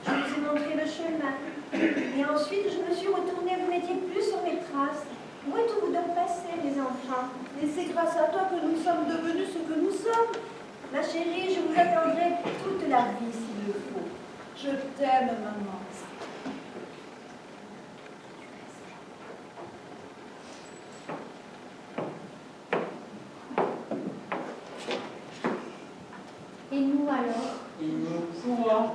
Je vous ai montré le chemin. Et ensuite, je me suis retournée. Vous n'étiez plus sur mes traces. Où êtes-vous donc passés, mes enfants? Et c'est grâce à toi que nous sommes devenus ce que nous sommes. Ma chérie, je vous attendrai toute la vie s'il le faut. Je t'aime, maman. Et nous alors? Et nous quoi?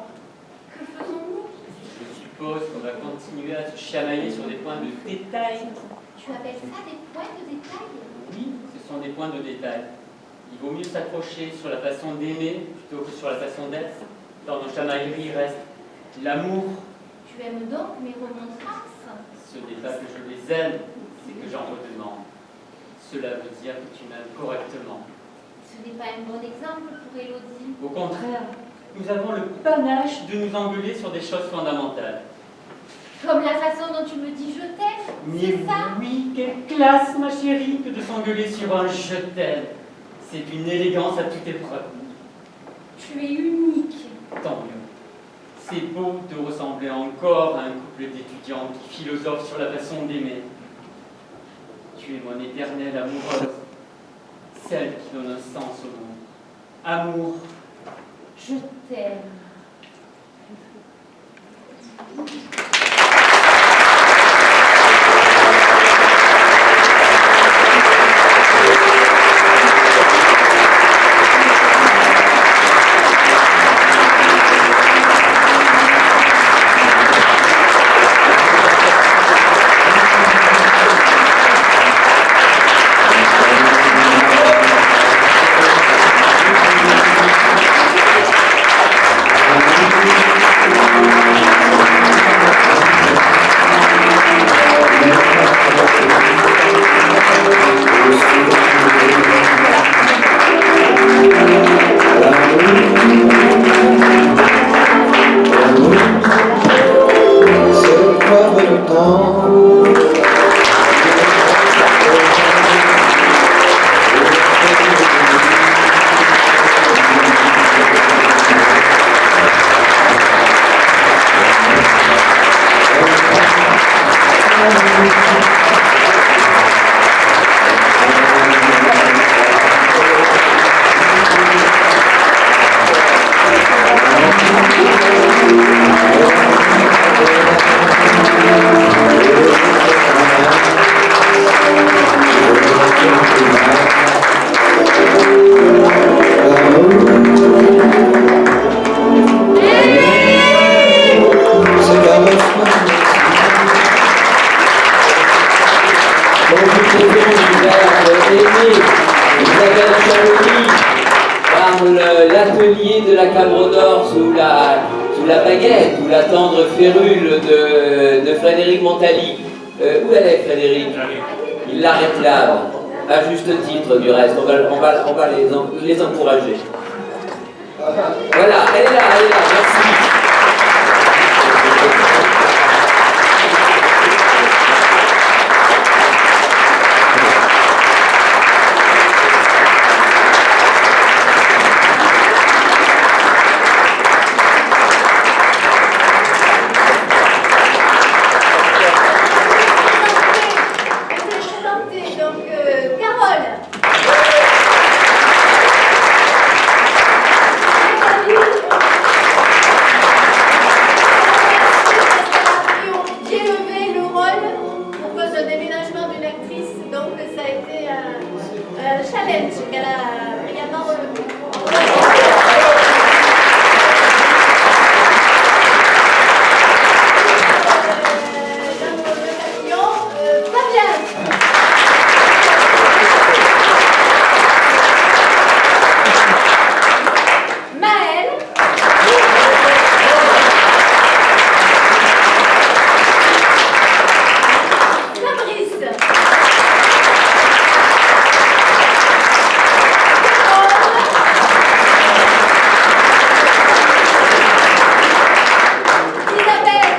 Que faisons-nous? Je suppose qu'on va continuer à se chamailler sur des points de détail. Tu appelles ça des points de détail? Oui, ce sont des points de détail. Il vaut mieux s'accrocher sur la façon d'aimer plutôt que sur la façon d'être. Dans nos chamailleries reste l'amour. Tu aimes donc mes remontrances? Ce n'est pas que je les aime, c'est que j'en redemande. Cela veut dire que tu m'aimes correctement. Ce n'est pas un bon exemple pour Élodie. Au contraire, nous avons le panache de nous engueuler sur des choses fondamentales. Comme la façon dont tu me dis je t'aime, Mais c'est ça? oui, quelle classe, ma chérie, que de s'engueuler sur un je t'aime. C'est d'une élégance à toute épreuve. Tu es unique. Tant mieux. C'est beau de ressembler encore à un couple d'étudiants qui philosophent sur la façon d'aimer. Tu es mon éternelle amoureuse, celle qui donne un sens au monde. Amour, Je t'aime. L'atelier de la Cabre d'Or sous la baguette ou la tendre férule de Frédéric Montali. Où elle est, Frédéric? Il la réclame, à juste titre du reste. On va les encourager. Voilà, elle est là, merci. challenge qu'elle a brillamment relevé. Dans le pavillon, Fabien. Maëlle. Fabrice. Isabelle.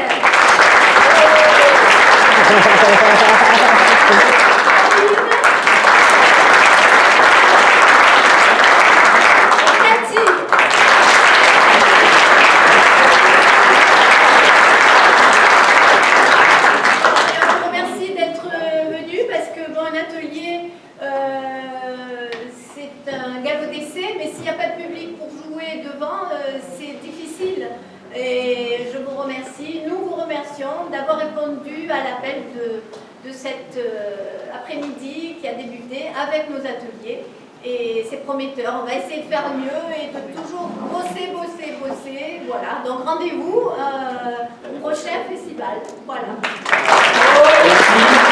Cathy. Je vous remercie d'être venu parce que bon, un atelier, c'est un galop d'essai, mais s'il n'y a pas de public pour jouer devant, c'est difficile. Et je vous remercie, nous vous remercions d'avoir répondu à l'appel de cet après-midi qui a débuté avec nos ateliers. Et c'est prometteur, on va essayer de faire mieux et de toujours bosser. Voilà, donc rendez-vous au prochain festival. Voilà. Merci.